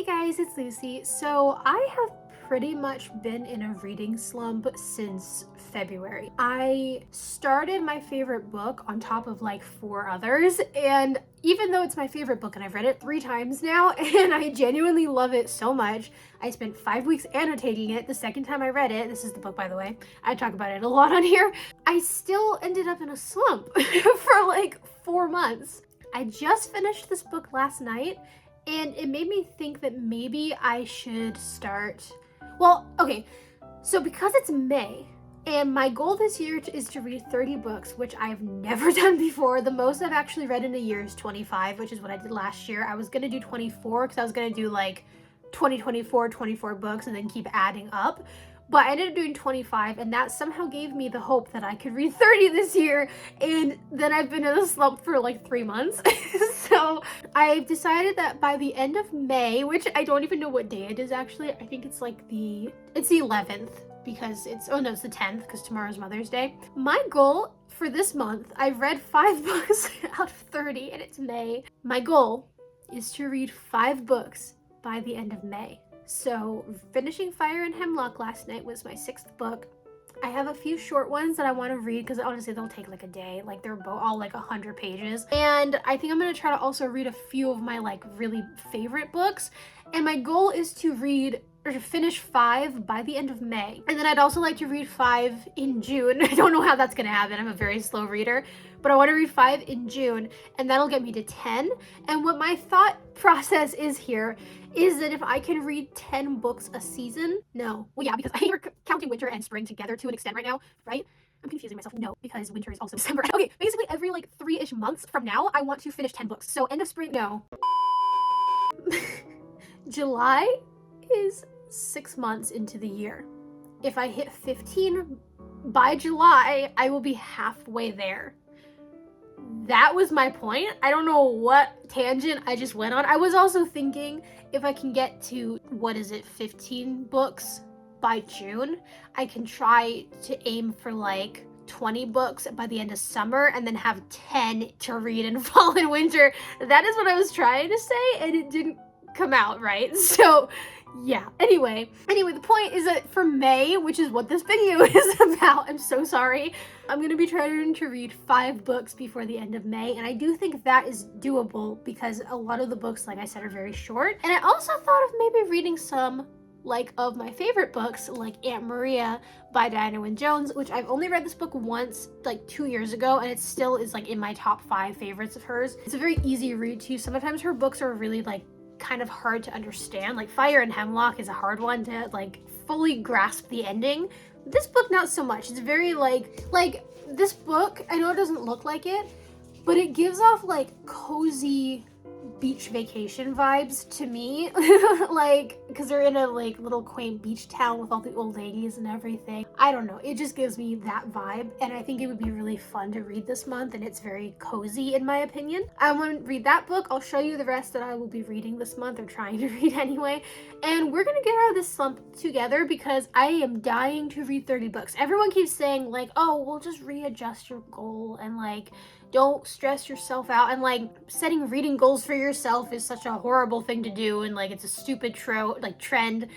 Hey guys, it's Lucy. So I have pretty much been in a reading slump since February. I started my favorite book on top of like 4 others, and even though it's my favorite book and I've read it 3 times now and I genuinely love it so much, I spent 5 weeks annotating it the second time I read it. This is the book, by the way. I talk about it a lot on here. I still ended up in a slump for like 4 months. I just finished this book last night, and it made me think that maybe I should start. Well, okay, so because it's May, and my goal this year is to read 30 books, which I've never done before. The most I've actually read in a year is 25, which is what I did last year. I was gonna do 24 because I was gonna do like 24 books and then keep adding up. But I ended up doing 25, and that somehow gave me the hope that I could read 30 this year, and then I've been in a slump for like 3 months. So I've decided that by the end of May, which I don't even know what day it is actually, I think it's like it's the 11th, because it's the 10th, because tomorrow's Mother's Day. My goal for this month, I've read 5 books out of 30, and it's May. My goal is to read 5 books by the end of May. So finishing Fire and Hemlock last night was my 6th book. I have a few short ones that I want to read because honestly they'll take like a day. Like they're all like 100 pages. And I think I'm going to try to also read a few of my like really favorite books. And my goal is to finish 5 by the end of May. And then I'd also like to read 5 in June. I don't know how that's going to happen. I'm a very slow reader. But I want to read 5 in June, and that'll get me to 10. And what my thought process is here is that if I can read 10 books a season, because I think we're counting winter and spring together to an extent right now, right? I'm confusing myself. No, because winter is also December. Okay, basically every like 3-ish months from now, I want to finish 10 books. So end of spring, no. July is 6 months into the year. If I hit 15 by July, I will be halfway there. That was my point. I don't know what tangent I just went on. I was also thinking if I can get to, 15 books by June, I can try to aim for like 20 books by the end of summer and then have 10 to read in fall and winter. That is what I was trying to say, and it didn't come out right. So yeah, anyway, the point is that for May, which is what this video is about, I'm so sorry, I'm going to be trying to read 5 books before the end of May, and I do think that is doable because a lot of the books, like I said, are very short. And I also thought of maybe reading some like of my favorite books, like Aunt Maria by Diana Wynne Jones, which I've only read this book once, like 2 years ago, and it still is like in my top 5 favorites of hers. It's a very easy read too. Sometimes her books are really like kind of hard to understand. Like Fire and Hemlock is a hard one to like fully grasp the ending. This book, not so much. It's very like this book, I know it doesn't look like it, but it gives off like cozy beach vacation vibes to me. Like, because they're in a like little quaint beach town with all the old ladies and everything. I don't know, it just gives me that vibe, and I think it would be really fun to read this month, and it's very cozy in my opinion. I want to read that book. I'll show you the rest that I will be reading this month, or trying to read anyway, and we're gonna get out of this slump together because I am dying to read 30 books. Everyone keeps saying like, oh, we'll just readjust your goal and like don't stress yourself out, and like setting reading goals for yourself is such a horrible thing to do, and like it's a stupid trend.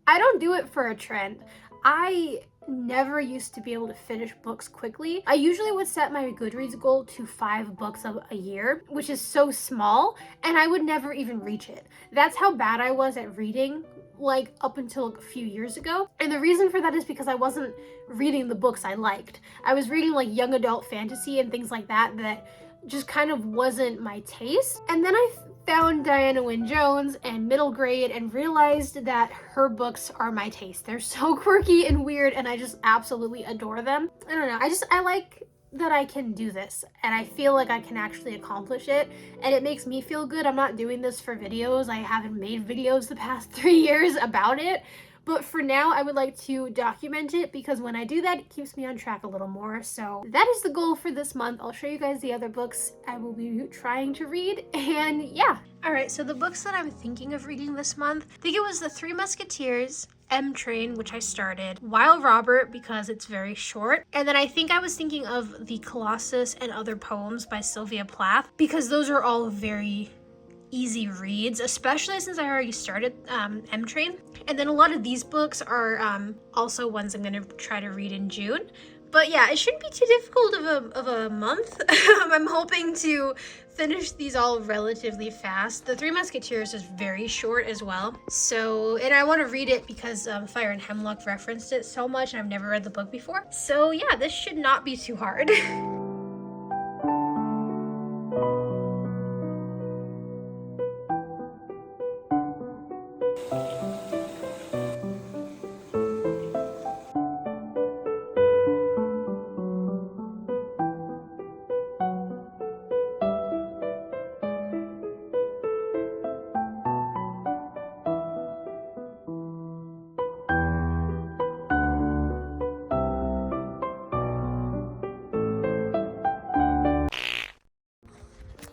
I don't do it for a trend. I never used to be able to finish books quickly. I usually would set my Goodreads goal to 5 books a year, which is so small, and I would never even reach it. That's how bad I was at reading, like up until a few years ago. And the reason for that is because I wasn't reading the books I liked. I was reading like young adult fantasy and things like that just kind of wasn't my taste. And then I found Diana Wynne Jones and middle grade and realized that her books are my taste. They're so quirky and weird, and I just absolutely adore them. I don't know, I like that I can do this, and I feel like I can actually accomplish it, and it makes me feel good. I'm not doing this for videos. I haven't made videos the past 3 years about it, but for now I would like to document it because when I do that, it keeps me on track a little more. So that is the goal for this month. I'll show you guys the other books I will be trying to read, and yeah. Alright, so the books that I'm thinking of reading this month, I think it was The Three Musketeers, M Train, which I started, Wild Robert, because it's very short, and then I think I was thinking of The Colossus and Other Poems by Sylvia Plath, because those are all very easy reads, especially since I already started M-Train. And then a lot of these books are also ones I'm gonna try to read in June. But yeah, it shouldn't be too difficult of a month. I'm hoping to finish these all relatively fast. The Three Musketeers is very short as well. So, and I want to read it because Fire and Hemlock referenced it so much and I've never read the book before. So yeah, this should not be too hard.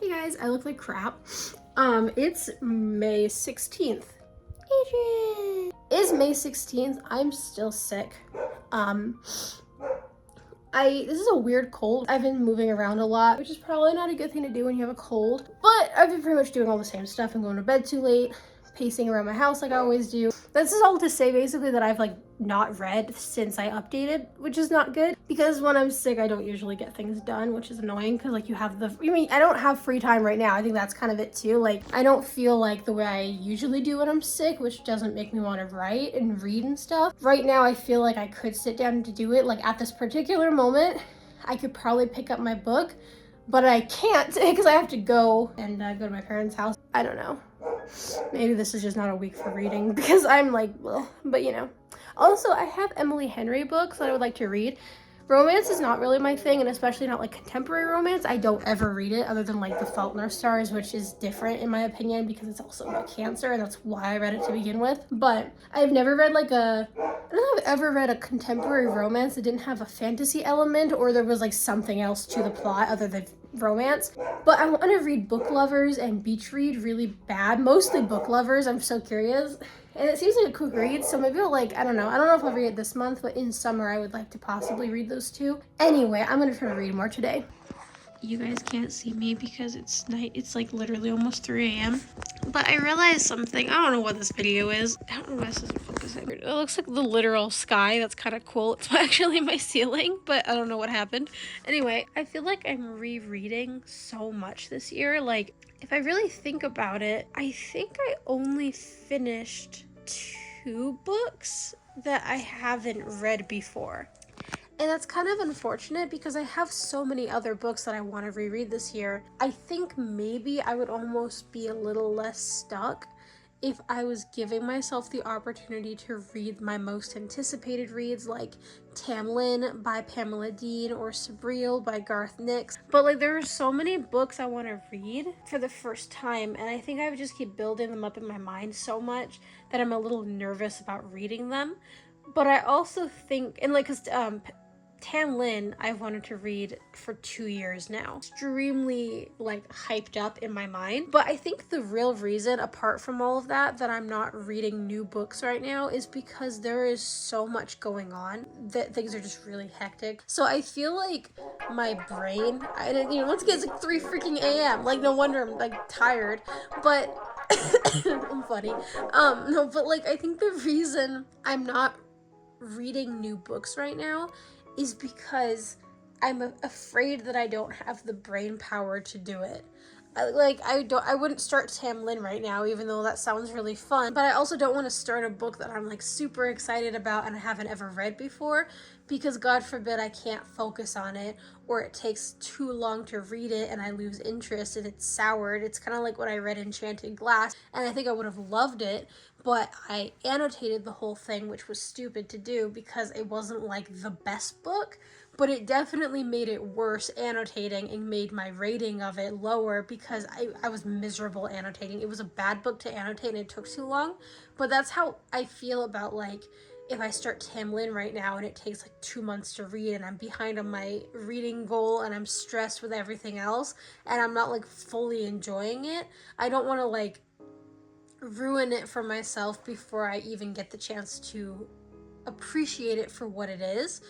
Hey guys, I look like crap. It's May 16th. It's May 16th. I'm still sick. This is a weird cold. I've been moving around a lot, which is probably not a good thing to do when you have a cold. But I've been pretty much doing all the same stuff and going to bed too late, pacing around my house like I always do. This is all to say basically that I've like not read since I updated, which is not good because when I'm sick I don't usually get things done, which is annoying because like you have I don't have free time right now. I think that's kind of it too. Like I don't feel like the way I usually do when I'm sick, which doesn't make me want to write and read and stuff. Right now I feel like I could sit down to do it. Like at this particular moment I could probably pick up my book, but I can't because I have to go and go to my parents' house. I don't know. Maybe this is just not a week for reading because I'm like, well, but you know. Also, I have Emily Henry books that I would like to read. Romance is not really my thing, and especially not like contemporary romance. I don't ever read it other than like The Fault in Our Stars, which is different in my opinion because it's also about cancer, and that's why I read it to begin with. But I've never read I don't know if I've ever read a contemporary romance that didn't have a fantasy element or there was like something else to the plot other than romance. But I want to read Book Lovers and Beach Read really bad, mostly Book Lovers. I'm so curious. And it seems like a quick read, so maybe I'll I don't know if I'll read it this month, but in summer I would like to possibly read those two. Anyway, I'm gonna try to read more today. You guys can't see me because it's night. It's like literally almost 3 a.m. But I realized something. I don't know what this video is. I don't know why this isn't focusing. It looks like the literal sky. That's kind of cool. It's actually my ceiling, but I don't know what happened. Anyway, I feel like I'm rereading so much this year. Like, if I really think about it, I think I only finished 2 books that I haven't read before. And that's kind of unfortunate because I have so many other books that I want to reread this year. I think maybe I would almost be a little less stuck if I was giving myself the opportunity to read my most anticipated reads like Tamlin by Pamela Dean or Sabriel by Garth Nix. But like there are so many books I want to read for the first time, and I think I would just keep building them up in my mind so much that I'm a little nervous about reading them. But I also think, and like, cause Tamlin I've wanted to read for 2 years now. Extremely like hyped up in my mind. But I think the real reason, apart from all of that I'm not reading new books right now is because there is so much going on that things are just really hectic. So I feel like my brain, once again, it's like 3 freaking a.m. Like no wonder I'm like tired. But I'm funny. No, but like I think the reason I'm not reading new books right now is because I'm afraid that I don't have the brain power to do it. I wouldn't start Tamlin right now, even though that sounds really fun, but I also don't want to start a book that I'm like super excited about and I haven't ever read before, because God forbid I can't focus on it, or it takes too long to read it and I lose interest and it's soured. It's kind of like when I read Enchanted Glass, and I think I would have loved it, but I annotated the whole thing, which was stupid to do because it wasn't like the best book, but it definitely made it worse annotating and made my rating of it lower because I was miserable annotating. It was a bad book to annotate and it took too long. But that's how I feel about like if I start Tamlin right now and it takes like 2 months to read and I'm behind on my reading goal and I'm stressed with everything else and I'm not like fully enjoying it, I don't want to like ruin it for myself before I even get the chance to appreciate it for what it is.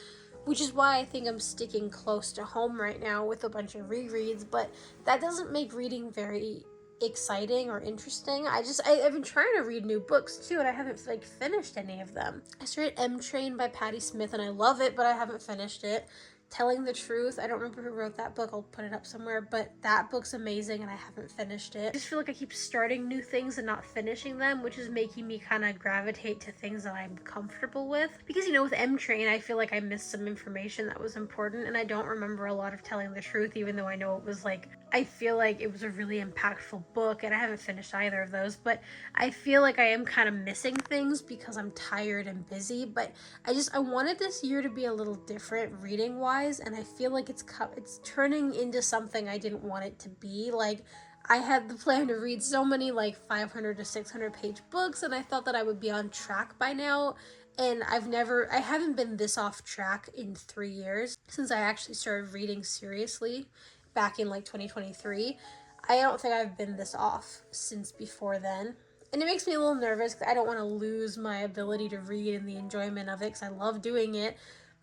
Which is why I think I'm sticking close to home right now with a bunch of rereads, but that doesn't make reading very exciting or interesting. I've been trying to read new books too, and I haven't like finished any of them. I started M Train by Patti Smith, and I love it, but I haven't finished it. Telling the Truth, I don't remember who wrote that book, I'll put it up somewhere, but that book's amazing and I haven't finished it. I just feel like I keep starting new things and not finishing them, which is making me kind of gravitate to things that I'm comfortable with. Because, you know, with M Train, I feel like I missed some information that was important, and I don't remember a lot of Telling the Truth, even though I know it was like, I feel like it was a really impactful book, and I haven't finished either of those, but I feel like I am kind of missing things because I'm tired and busy. But I wanted this year to be a little different reading wise, and I feel like it's turning into something I didn't want it to be. Like, I had the plan to read so many like 500 to 600 page books, and I thought that I would be on track by now, and I haven't been this off track in 3 years since I actually started reading seriously back in like 2023. I don't think I've been this off since before then. And it makes me a little nervous because I don't want to lose my ability to read and the enjoyment of it, because I love doing it.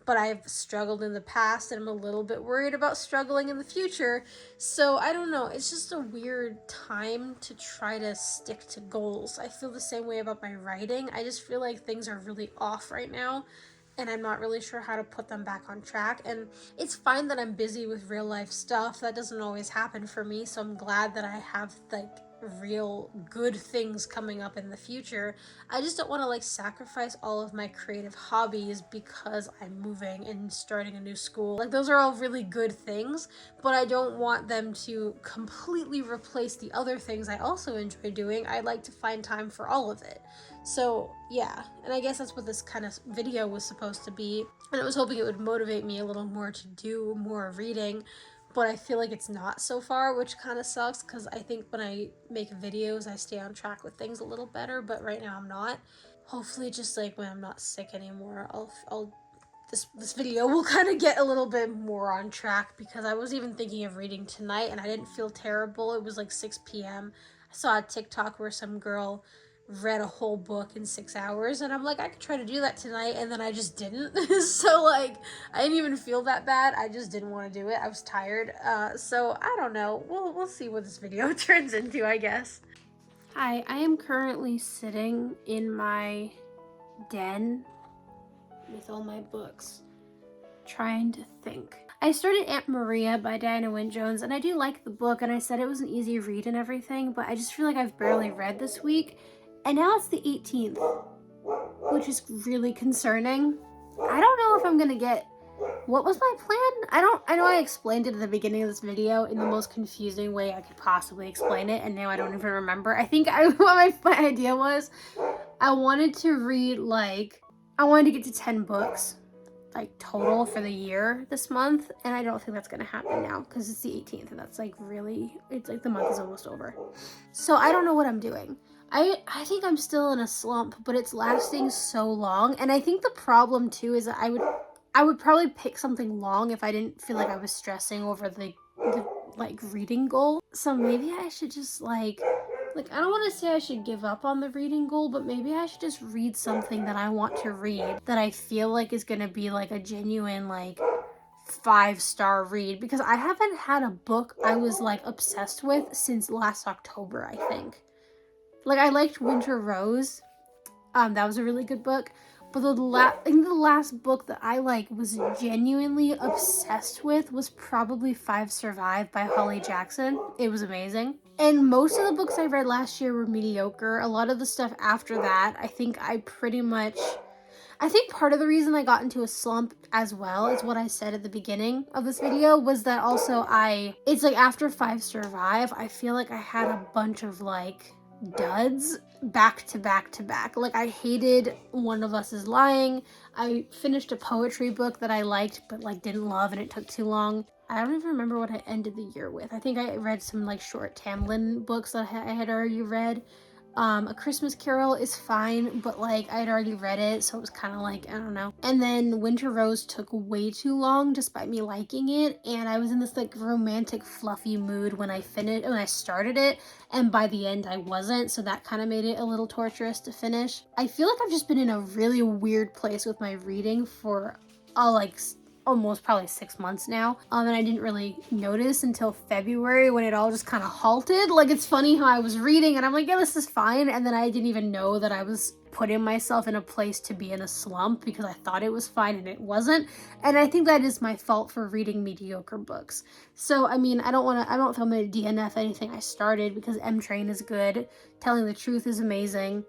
But I've struggled in the past, and I'm a little bit worried about struggling in the future. So I don't know. It's just a weird time to try to stick to goals. I feel the same way about my writing. I just feel like things are really off right now, and I'm not really sure how to put them back on track. And it's fine that I'm busy with real life stuff. That doesn't always happen for me, so I'm glad that I have like real good things coming up in the future. I just don't want to like sacrifice all of my creative hobbies because I'm moving and starting a new school. Like, those are all really good things, but I don't want them to completely replace the other things I also enjoy doing. I like to find time for all of it. So yeah, and I guess that's what this kind of video was supposed to be, and I was hoping it would motivate me a little more to do more reading, but I feel like it's not so far, which kind of sucks, because I think when I make videos I stay on track with things a little better, but right now I'm not. Hopefully just like when I'm not sick anymore, this video will kind of get a little bit more on track, because I was even thinking of reading tonight and I didn't feel terrible. It was like 6 p.m. I saw a TikTok where some girl read a whole book in 6 hours, and I'm like, I could try to do that tonight, and then I just didn't. So like, I didn't even feel that bad. I just didn't want to do it. I was tired. So I don't know. We'll see what this video turns into, I guess. Hi, I am currently sitting in my den with all my books, trying to think. I started Aunt Maria by Diana Wynne Jones, and I do like the book, and I said it was an easy read and everything, but I just feel like I've barely read this week, and now it's the 18th, which is really concerning. I don't know if I'm gonna get... What was my plan? I know I explained it at the beginning of this video in the most confusing way I could possibly explain it, and now I don't even remember. I think what my idea was, I wanted to read I wanted to get to 10 books like total for the year this month, and I don't think that's gonna happen now because it's the 18th, and that's like really, it's like the month is almost over. So I don't know what I'm doing. I think I'm still in a slump, but it's lasting so long, and I think the problem too is that I would probably pick something long if I didn't feel like I was stressing over the like reading goal. So maybe I should just like I don't want to say I should give up on the reading goal, but maybe I should just read something that I want to read, that I feel like is going to be like a genuine like 5-star read, because I haven't had a book I was like obsessed with since last October, I think. Like, I liked Winter Rose. That was a really good book. But the last book that I like was genuinely obsessed with was probably 5 Survive by Holly Jackson. It was amazing. And most of the books I read last year were mediocre. A lot of the stuff after that, I think part of the reason I got into a slump as well is what I said at the beginning of this video, was that also it's like after 5 Survive, I feel like I had a bunch of like duds back to back to back. Like, I hated One of Us is Lying. I finished a poetry book that I liked but like didn't love, and it took too long. I don't even remember what I ended the year with. I think I read some like short Tamlin books that I had already read. A Christmas Carol is fine, but like I had already read it, so it was kind of like, I don't know. And then Winter Rose took way too long despite me liking it, and I was in this like romantic fluffy mood when I started it, and by the end I wasn't, so that kind of made it a little torturous to finish. I feel like I've just been in a really weird place with my reading for almost probably 6 months now. And I didn't really notice until February when it all just kind of halted. Like, it's funny how I was reading and I'm like, yeah, this is fine. And then I didn't even know that I was putting myself in a place to be in a slump because I thought it was fine and it wasn't. And I think that is my fault for reading mediocre books. So, I mean, I don't feel I'm going to DNF anything I started because M Train is good. Telling the Truth is amazing.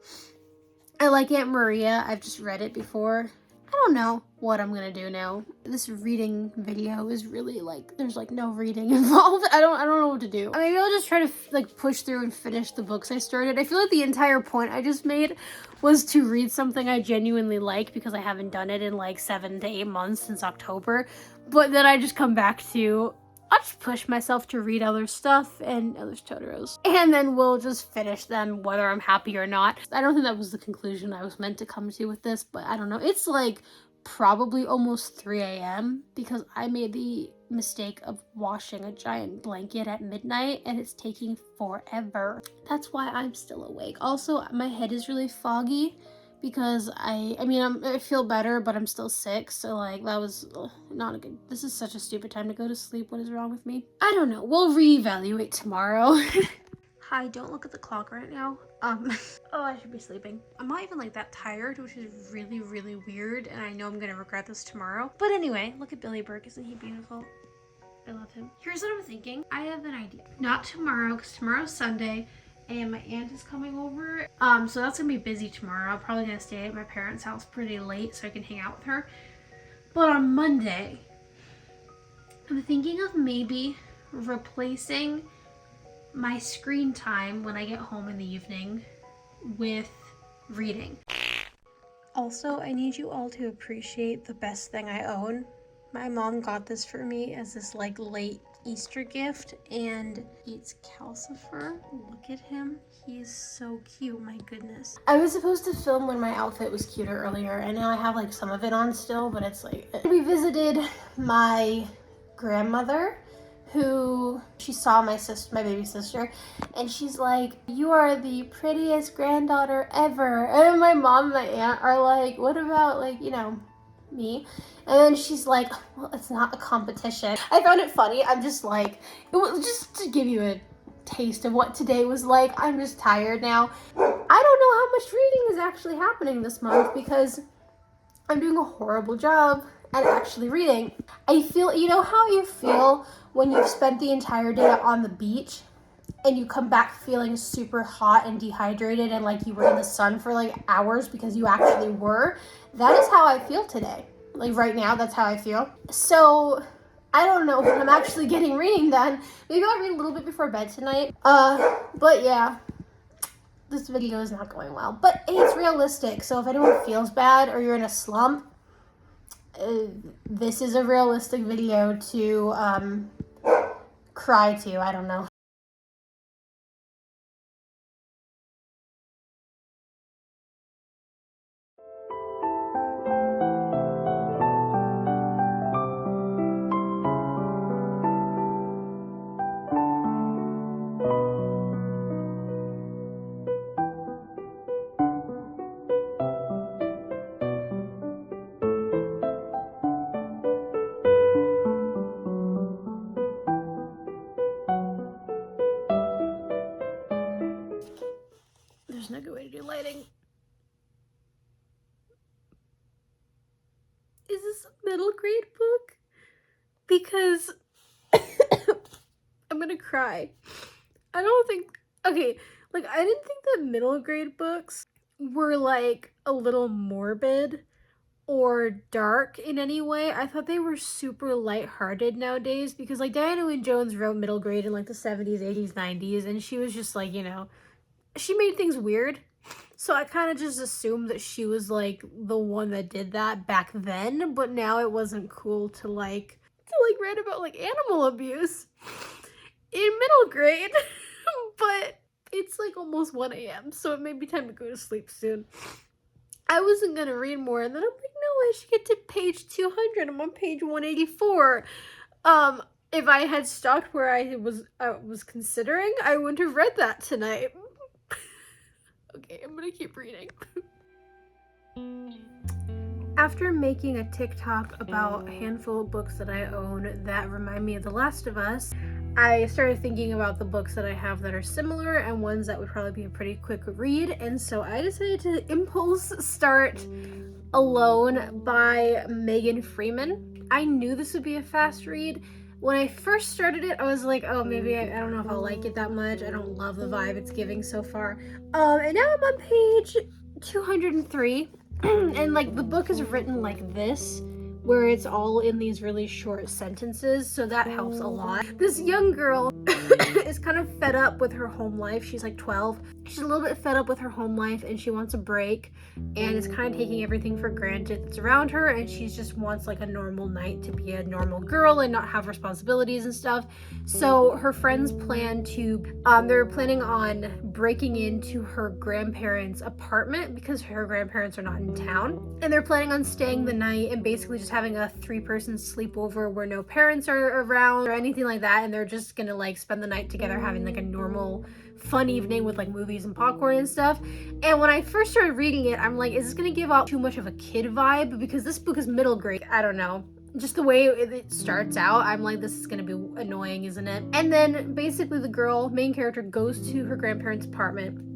I like Aunt Maria. I've just read it before. I don't know what I'm gonna do now. This reading video is really like, there's like no reading involved. I don't know what to do. Maybe I'll just try to like push through and finish the books I started. I feel like the entire point I just made was to read something I genuinely like because I haven't done it in like 7 to 8 months since October. But then I just come back to, I'll just push myself to read other stuff and other Totoros. And then we'll just finish them whether I'm happy or not. I don't think that was the conclusion I was meant to come to with this, but I don't know. It's like probably almost 3 a.m. because I made the mistake of washing a giant blanket at midnight and it's taking forever. That's why I'm still awake. Also, my head is really foggy because I feel better, but I'm still sick. So like that was not a good, this is such a stupid time to go to sleep. What is wrong with me? I don't know. We'll reevaluate tomorrow. Hi, don't look at the clock right now. Oh, I should be sleeping. I'm not even like that tired, which is really, really weird. And I know I'm gonna regret this tomorrow. But anyway, look at Billy Burke. Isn't he beautiful? I love him. Here's what I'm thinking. I have an idea. Not tomorrow, because tomorrow's Sunday. And my aunt is coming over. So that's gonna be busy tomorrow. I'm probably gonna stay at my parents' house pretty late so I can hang out with her. But on Monday, I'm thinking of maybe replacing my screen time when I get home in the evening with reading. Also, I need you all to appreciate the best thing I own. My mom got this for me as this like late Easter gift, and it's Calcifer. Look at him. He is so cute, my goodness. I was supposed to film when my outfit was cuter earlier, and now I have like some of it on still, but it's like, we visited my grandmother, who, she saw my baby sister, and she's like, you are the prettiest granddaughter ever. And my mom and my aunt are like, what about like, you know, me? And then she's like, well, it's not a competition. I found it funny. I'm just like, it was just to give you a taste of what today was like. I'm just tired now. I don't know how much reading is actually happening this month because I'm doing a horrible job at actually reading. I feel, you know how you feel when you've spent the entire day on the beach and you come back feeling super hot and dehydrated and like you were in the sun for like hours because you actually were? That is how I feel today. Like right now, that's how I feel. So I don't know when I'm actually getting reading done. Maybe I'll read a little bit before bed tonight. But yeah, this video is not going well. But hey, it's realistic. So if anyone feels bad or you're in a slump, this is a realistic video to cry to. I don't know. There's no good way to do lighting. Is this a middle grade book? Because I'm gonna cry. I don't think, okay, like I didn't think that middle grade books were like a little morbid or dark in any way. I thought they were super lighthearted nowadays because like Diana Wynne Jones wrote middle grade in like the 70s, 80s, 90s, and she was just like, you know, she made things weird. So I kind of just assumed that she was like the one that did that back then, but now it wasn't cool to like read about like animal abuse in middle grade. But it's like almost 1 a.m. so it may be time to go to sleep soon. I wasn't gonna read more, and then I'm like, no, I should get to page 200. I'm on page 184. If I had stopped where I was considering, I wouldn't have read that tonight. Okay, I'm gonna keep reading. After making a TikTok about a handful of books that I own that remind me of The Last of Us, I started thinking about the books that I have that are similar and ones that would probably be a pretty quick read, and so I decided to impulse start Alone by Megan Freeman. I knew this would be a fast read. When I first started it, I was like, oh, maybe I don't know if I'll like it that much. I don't love the vibe it's giving so far. And now I'm on page 203. And like the book is written like this, where it's all in these really short sentences, so that helps a lot. This young girl is kind of fed up with her home life. She's like 12. She's a little bit fed up with her home life and she wants a break, and is kind of taking everything for granted that's around her, and she just wants like a normal night to be a normal girl and not have responsibilities and stuff. So her friends plan to they're planning on breaking into her grandparents' apartment because her grandparents are not in town, and they're planning on staying the night and basically just having a 3-person sleepover where no parents are around or anything like that, and they're just gonna like spend the night together having like a normal fun evening with like movies and popcorn and stuff. And when I first started reading it, I'm like, is this gonna give out too much of a kid vibe? Because this book is middle grade. I don't know, just the way it starts out, I'm like, this is gonna be annoying, isn't it? And then basically the girl, main character, goes to her grandparents' apartment.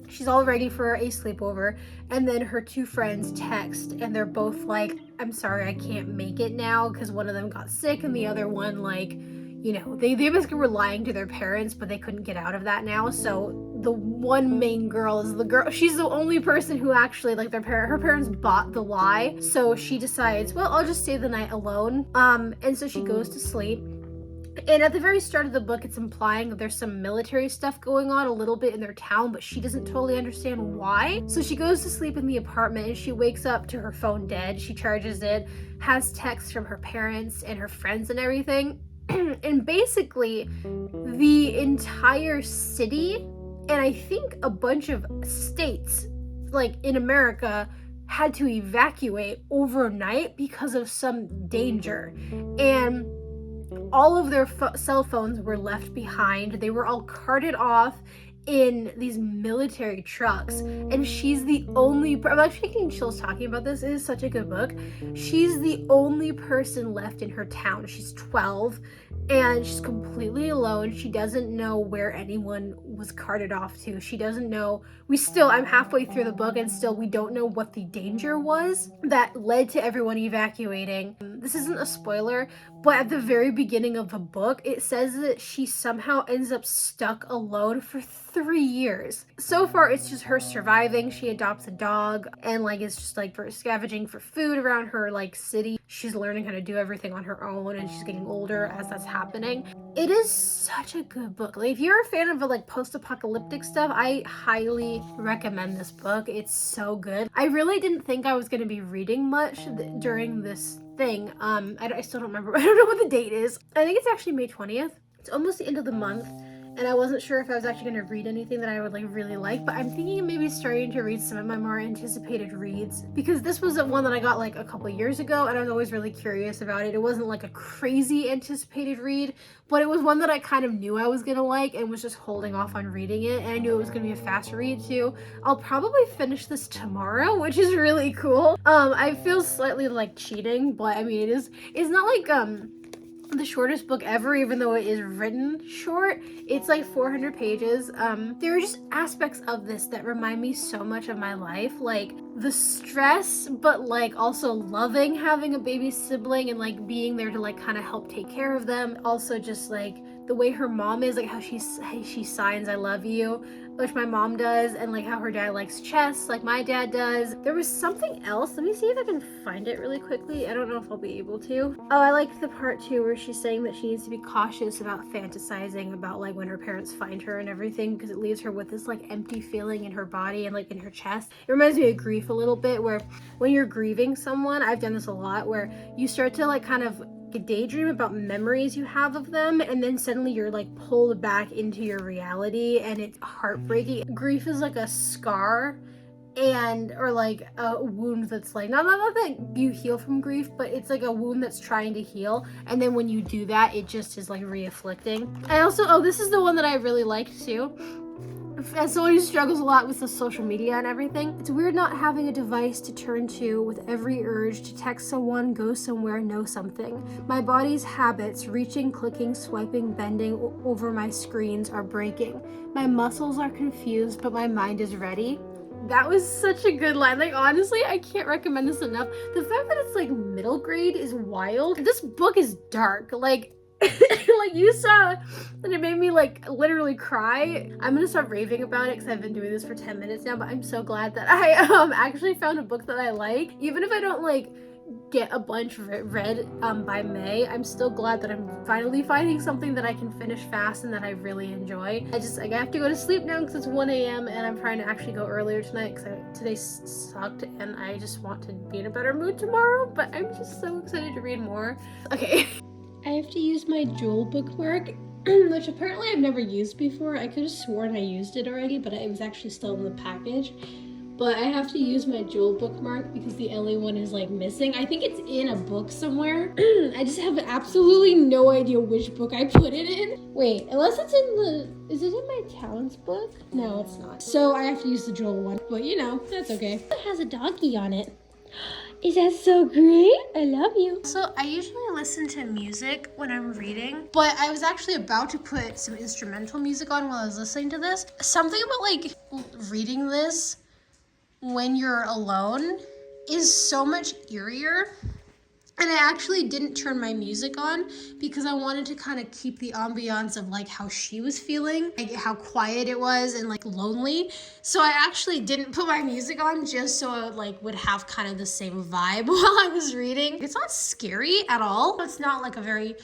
She's all ready for a sleepover, and then her 2 friends text, and they're both like, I'm sorry, I can't make it now, because one of them got sick and the other one, like, you know, they basically were lying to their parents, but they couldn't get out of that now. So the one main girl is the girl, she's the only person who actually, like, her parents bought the lie. So she decides, well, I'll just stay the night alone. And so she goes to sleep. And at the very start of the book, it's implying that there's some military stuff going on a little bit in their town, but she doesn't totally understand why. So she goes to sleep in the apartment and she wakes up to her phone dead. She charges it, has texts from her parents and her friends and everything. And basically, the entire city, and I think a bunch of states, like in America, had to evacuate overnight because of some danger. And all of their cell phones were left behind. They were all carted off in these military trucks, and she's the only I'm actually getting chills talking about this. It is such a good book. She's the only person left in her town. She's 12 and she's completely alone. She doesn't know where anyone was carted off to. She doesn't know. I'm halfway through the book and still we don't know what the danger was that led to everyone evacuating. This isn't a spoiler, but at the very beginning of the book, it says that she somehow ends up stuck alone for 3 years. So far, it's just her surviving. She adopts a dog and like is just like for scavenging for food around her like city. She's learning how to do everything on her own, and she's getting older as that's happening. It is such a good book. Like, if you're a fan of like post-apocalyptic stuff, I highly recommend this book. It's so good. I really didn't think I was going to be reading much during this thing. I still don't remember. I don't know what the date is. I think it's actually May 20th. It's almost the end of the month, and I wasn't sure if I was actually going to read anything that I would like really like, but I'm thinking of maybe starting to read some of my more anticipated reads, because this was one that I got like a couple years ago and I was always really curious about it. It wasn't like a crazy anticipated read, but it was one that I kind of knew I was going to like and was just holding off on reading it, and I knew it was going to be a fast read too. I'll probably finish this tomorrow, which is really cool. I feel slightly like cheating, but I mean, it's not like the shortest book ever, even though it is written short. It's like 400 pages. There are just aspects of this that remind me so much of my life, like the stress, but like also loving having a baby sibling and like being there to like kind of help take care of them. Also just like the way her mom is, like how she signs I love you, which my mom does, and like how her dad likes chess like my dad does. There was something else. Let me see if I can find it really quickly. I don't know if I'll be able to. Oh, I liked the part too where she's saying that she needs to be cautious about fantasizing about like when her parents find her and everything, because it leaves her with this like empty feeling in her body and like in her chest. It reminds me of grief a little bit, where when you're grieving someone, I've done this a lot, where you start to like kind of daydream about memories you have of them, and then suddenly you're like pulled back into your reality, and it's heartbreaking. Grief is like a scar or like a wound that's like not that you heal from grief, but it's like a wound that's trying to heal, and then when you do that, it just is like re-afflicting. I also, this is the one that I really liked too. as someone who struggles a lot with the social media and everything, it's weird not having a device to turn to with every urge to text someone, go somewhere, know something. My body's habits, reaching, clicking, swiping, bending over my screens are breaking. My muscles are confused, but my mind is ready. That was such a good line. Like, honestly, I can't recommend this enough. The fact that it's like middle grade is wild. This book is dark. Like, like you saw that it made me like literally cry. I'm gonna start raving about it because I've been doing this for 10 minutes now, but I'm so glad that I actually found a book that I like. Even if I don't like get a bunch read by May, I'm still glad that I'm finally finding something that I can finish fast and that I really enjoy. I have to go to sleep now because it's 1 a.m. and I'm trying to actually go earlier tonight because today sucked and I just want to be in a better mood tomorrow, but I'm just so excited to read more. Okay. I have to use my Jewel bookmark, which apparently I've never used before. I could have sworn I used it already, but it was actually still in the package. But I have to use my Jewel bookmark because the LA one is like missing. I think it's in a book somewhere. I just have absolutely no idea which book I put it in. Wait, unless it's in the, is it in my Talents book? No, it's not. So I have to use the Jewel one, but you know, that's okay. It has a doggy on it. Is that so great? I love you. So I usually listen to music when I'm reading, but I was actually about to put some instrumental music on while I was listening to this. Something about like reading this when you're alone is so much eerier. And I actually didn't turn my music on because I wanted to kind of keep the ambiance of like how she was feeling, like how quiet it was and like lonely. So I actually didn't put my music on just so I would have kind of the same vibe while I was reading. It's not scary at all. It's not like a very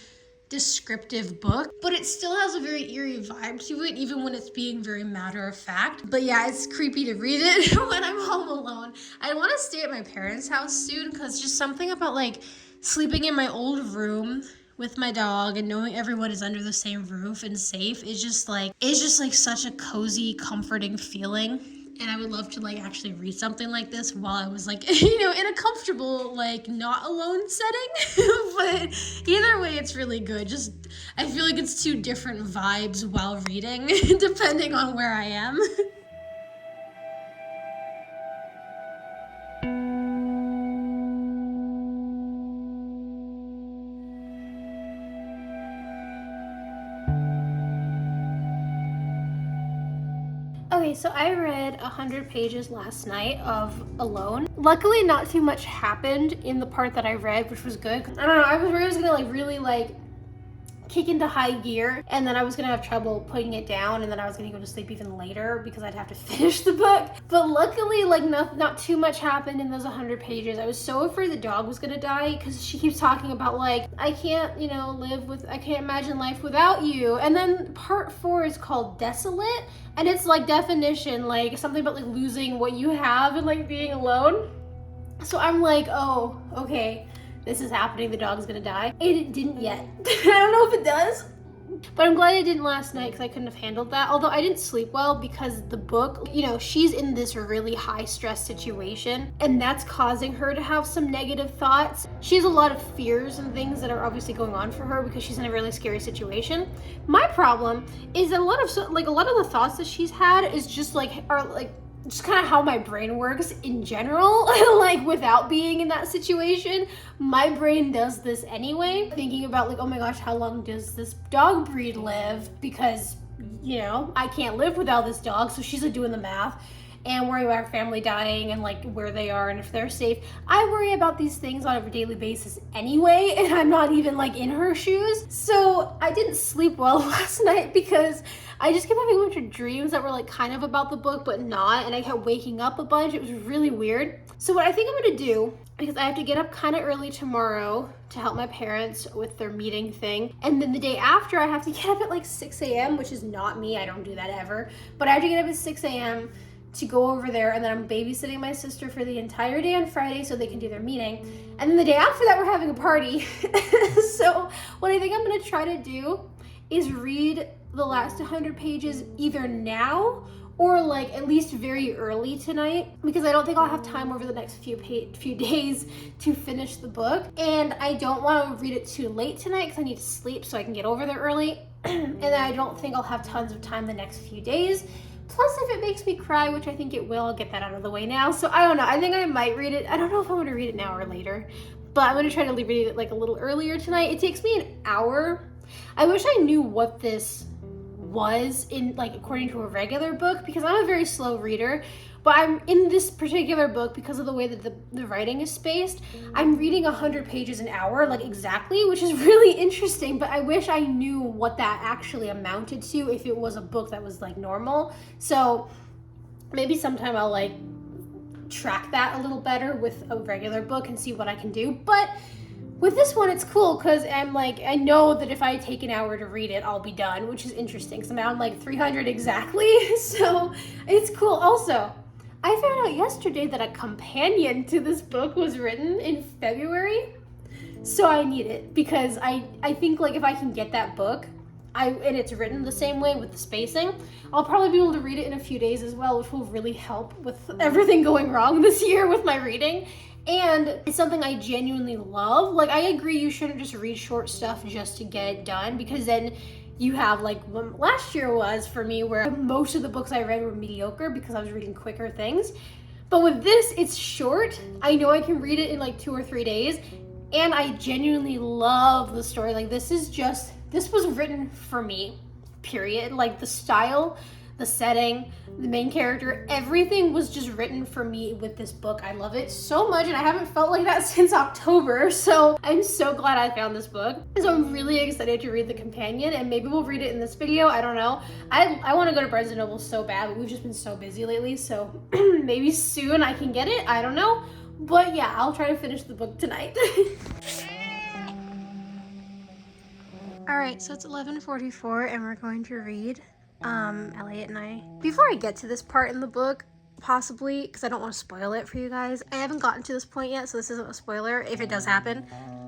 descriptive book, but it still has a very eerie vibe to it, even when it's being very matter of fact. But yeah, it's creepy to read it when I'm home alone. I want to stay at my parents' house soon because just something about like sleeping in my old room with my dog and knowing everyone is under the same roof and safe is just like such a cozy, comforting feeling. And I would love to like actually read something like this while I was like, you know, in a comfortable, like not alone setting. But either way, it's really good. Just, I feel like it's two different vibes while reading, depending on where I am. Okay, so I read 100 pages last night of Alone. Luckily, not too much happened in the part that I read, which was good. I don't know, I was worried I was gonna like really like kick into high gear and then I was gonna have trouble putting it down and then I was gonna go to sleep even later because I'd have to finish the book. But luckily, like not too much happened in those 100 pages. I was so afraid the dog was gonna die because she keeps talking about like, I can't, you know, I can't imagine life without you. And then part 4 is called Desolate, and it's like definition, like something about like losing what you have and like being alone. So I'm like, oh, okay, this is happening, the dog's gonna die. It didn't yet. I don't know if it does, but I'm glad it didn't last night because I couldn't have handled that. Although I didn't sleep well because the book, you know, she's in this really high stress situation and that's causing her to have some negative thoughts. She has a lot of fears and things that are obviously going on for her because she's in a really scary situation. My problem is that a lot of the thoughts that she's had is just just kind of how my brain works in general. Like without being in that situation, my brain does this anyway, thinking about like, oh my gosh, how long does this dog breed live? Because, you know, I can't live without this dog. So she's like doing the math and worrying about her family dying and like where they are and if they're safe. I worry about these things on a daily basis anyway, and I'm not even like in her shoes. So I didn't sleep well last night because I just kept having a bunch of dreams that were like kind of about the book but not, and I kept waking up a bunch. It was really weird. So what I think I'm gonna do, because I have to get up kind of early tomorrow to help my parents with their meeting thing, and then the day after I have to get up at like 6 a.m, which is not me, I don't do that ever, but I have to get up at 6 a.m. to go over there, and then I'm babysitting my sister for the entire day on Friday so they can do their meeting. And then the day after that, we're having a party. So what I think I'm gonna try to do is read the last 100 pages either now or like at least very early tonight, because I don't think I'll have time over the next few days to finish the book. And I don't want to read it too late tonight because I need to sleep so I can get over there early. And I don't think I'll have tons of time the next few days Plus, if it makes me cry, which I think it will, I'll get that out of the way now. So I don't know. I think I might read it. I don't know if I want to read it now or later, but I'm going to try to read it like a little earlier tonight. It takes me an hour. I wish I knew what this was in like according to a regular book, because I'm a very slow reader. But I'm in this particular book, because of the way that the writing is spaced, I'm reading 100 pages an hour, like exactly, which is really interesting. But I wish I knew what that actually amounted to if it was a book that was like normal. So maybe sometime I'll like track that a little better with a regular book and see what I can do. But with this one, it's cool because I'm like, I know that if I take an hour to read it, I'll be done, which is interesting. So now I'm like 300 exactly. So it's cool. Also, I found out yesterday that a companion to this book was written in February. So I need it, because I think like if I can get that book, and it's written the same way with the spacing, I'll probably be able to read it in a few days as well, which will really help with everything going wrong this year with my reading. And it's something I genuinely love. Like, I agree you shouldn't just read short stuff just to get it done, because then you have like what last year was for me, where most of the books I read were mediocre because I was reading quicker things. But with this, it's short. I know I can read it in like 2 or 3 days, and I genuinely love the story. Like, this was written for me, period. Like, the style, the setting, the main character, everything was just written for me with this book. I love it so much, and I haven't felt like that since October, so I'm so glad I found this book. So I'm really excited to read the companion, and maybe we'll read it in this video. I don't know. I want to go to Barnes & Noble so bad, but we've just been so busy lately, so maybe soon I can get it. I don't know. But yeah, I'll try to finish the book tonight. Alright, so it's 11:44 and we're going to read, Elliot and I. Before I get to this part in the book, possibly, because I don't want to spoil it for you guys, I haven't gotten to this point yet, so this isn't a spoiler if it does happen.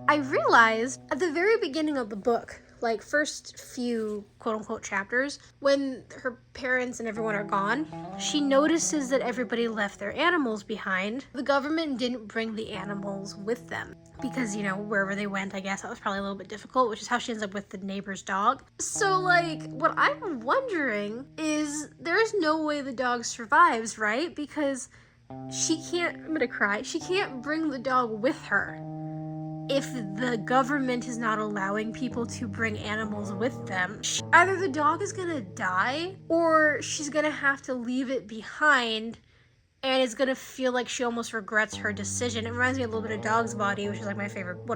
I realized at the very beginning of the book, like first few quote-unquote chapters, when her parents and everyone are gone, she notices that everybody left their animals behind. The government didn't bring the animals with them because, you know, wherever they went, I guess that was probably a little bit difficult, which is how she ends up with the neighbor's dog. So, like, what I'm wondering is there's no way the dog survives, right? Because she can't, I'm gonna cry, she can't bring the dog with her if the government is not allowing people to bring animals with them. Either the dog is gonna die, or she's gonna have to leave it behind, and it's gonna feel like she almost regrets her decision. It reminds me a little bit of Dog's Body, which is like one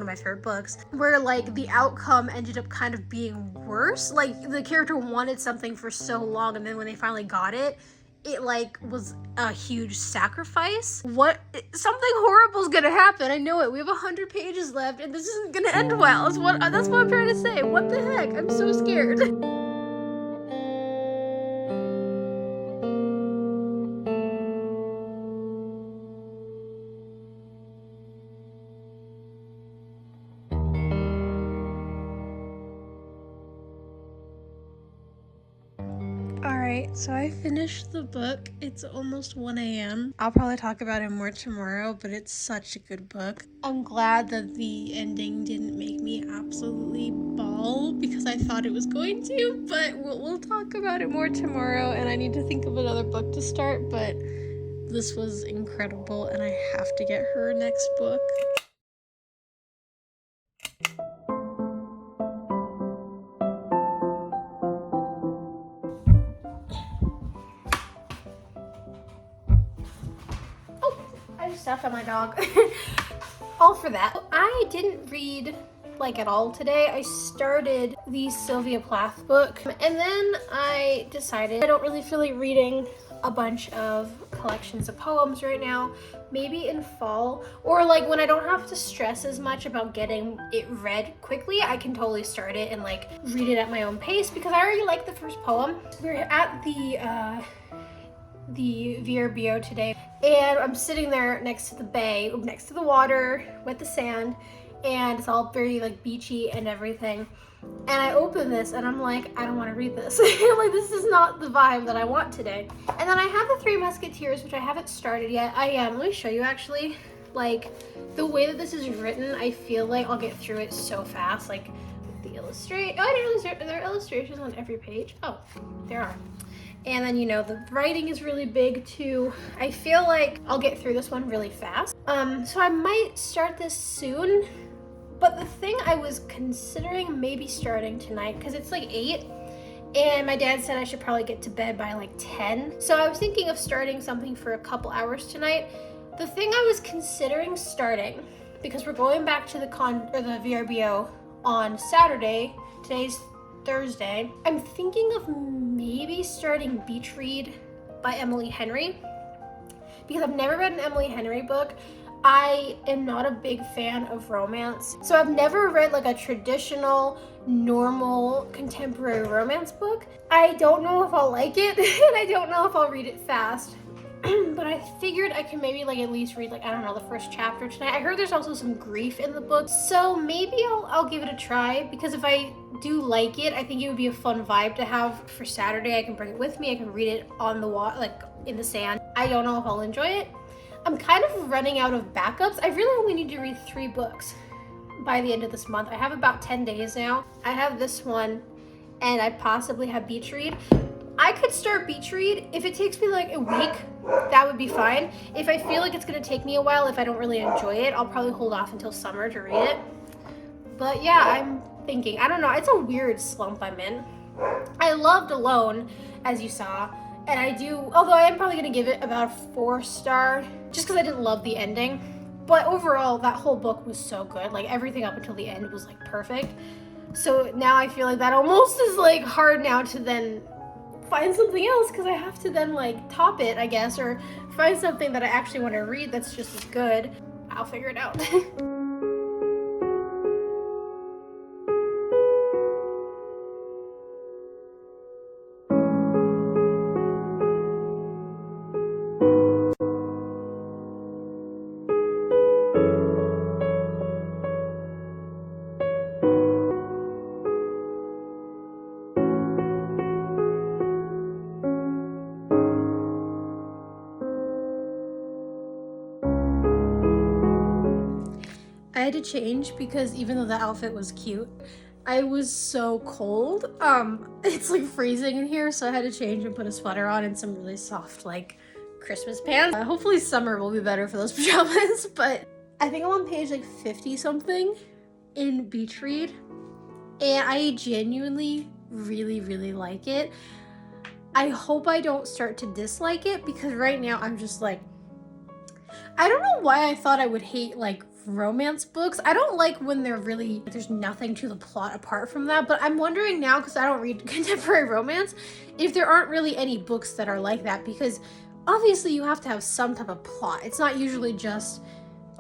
of my favorite books, where like the outcome ended up kind of being worse. Like, the character wanted something for so long, and then when they finally got it, it like was a huge sacrifice. Something horrible is gonna happen. I know it. We have 100 pages left, and this isn't gonna end well. That's what I'm trying to say. What the heck? I'm so scared. Alright, so I finished the book. It's almost 1 a.m. I'll probably talk about it more tomorrow, but it's such a good book. I'm glad that the ending didn't make me absolutely bawl, because I thought it was going to, but we'll talk about it more tomorrow, and I need to think of another book to start, but this was incredible, and I have to get her next book. Stuff on my dog. All for that. I didn't read like at all today. I started the Sylvia Plath book, and then I decided I don't really feel like reading a bunch of collections of poems right now. Maybe in fall, or like when I don't have to stress as much about getting it read quickly, I can totally start it and like read it at my own pace, because I already like the first poem. We're at the VRBO today, and I'm sitting there next to the bay, next to the water with the sand, and it's all very like beachy and everything. And I open this and I'm like, I don't want to read this. Like, this is not the vibe that I want today. And then I have the Three Musketeers, which I haven't started yet. Let me show you actually. Like, the way that this is written, I feel like I'll get through it so fast. Like, the there are illustrations on every page. Oh, there are. And then, you know, the writing is really big too. I feel like I'll get through this one really fast. So I might start this soon. But the thing I was considering maybe starting tonight, because it's like 8, and my dad said I should probably get to bed by like 10. So I was thinking of starting something for a couple hours tonight. The thing I was considering starting, because we're going back to the VRBO on Saturday, today's Thursday, I'm thinking of maybe starting Beach Read by Emily Henry, because I've never read an Emily Henry book. I am not a big fan of romance. So I've never read like a traditional, normal, contemporary romance book. I don't know if I'll like it, and I don't know if I'll read it fast. But I figured I can maybe like at least read like, I don't know, the first chapter tonight. I heard there's also some grief in the book, so maybe I'll give it a try, because if I do like it, I think it would be a fun vibe to have for Saturday. I can bring it with me, I can read it on the water, like in the sand. I don't know if I'll enjoy it. I'm kind of running out of backups. I really only need to read 3 books by the end of this month. I have about 10 days now. I have this one, and I possibly have Beach Read. I could start Beach Read. If it takes me like a week, that would be fine. If I feel like it's gonna take me a while, if I don't really enjoy it, I'll probably hold off until summer to read it. But yeah, I'm thinking, I don't know, it's a weird slump I'm in. I loved Alone, as you saw, and I do, although I am probably gonna give it about a 4-star, just because I didn't love the ending. But overall, that whole book was so good. Like everything up until the end was like perfect. So now I feel like that almost is like hard now to then find something else, because I have to then like top it, I guess, or find something that I actually want to read that's just as good. I'll figure it out. I had to change because even though the outfit was cute, I was so cold. It's like freezing in here, so I had to change and put a sweater on and some really soft like Christmas pants. Hopefully summer will be better for those pajamas, but I think I'm on page like 50 something in Beach Read, and I genuinely really like it. I hope I don't start to dislike it, because right now I'm just like, I don't know why I thought I would hate like romance books. I don't like when there's nothing to the plot apart from that, but I'm wondering now, because I don't read contemporary romance, if there aren't really any books that are like that, because obviously you have to have some type of plot. It's not usually just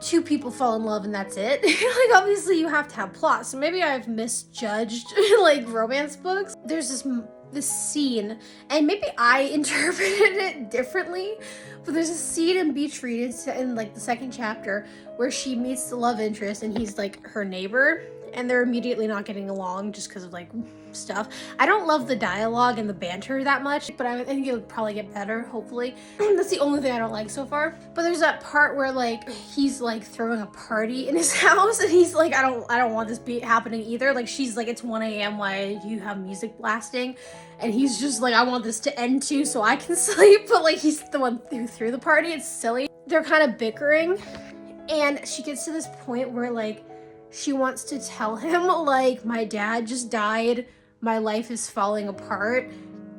2 people fall in love and that's it. Like obviously you have to have plot. So maybe I've misjudged like romance books. There's this scene, and maybe I interpreted it differently, but there's a scene in Beach Read in like the 2nd chapter where she meets the love interest, and he's like her neighbor, and they're immediately not getting along just because of like stuff. I don't love the dialogue and the banter that much, but I think it'll probably get better, hopefully. That's the only thing I don't like so far. But there's that part where like he's like throwing a party in his house, and he's like, I don't want this happening either. Like she's like, it's 1 a.m. why do you have music blasting? And he's just like, I want this to end too so I can sleep. But like he's the one who threw the party. It's silly. They're kind of bickering, and she gets to this point where like she wants to tell him like, my dad just died, my life is falling apart,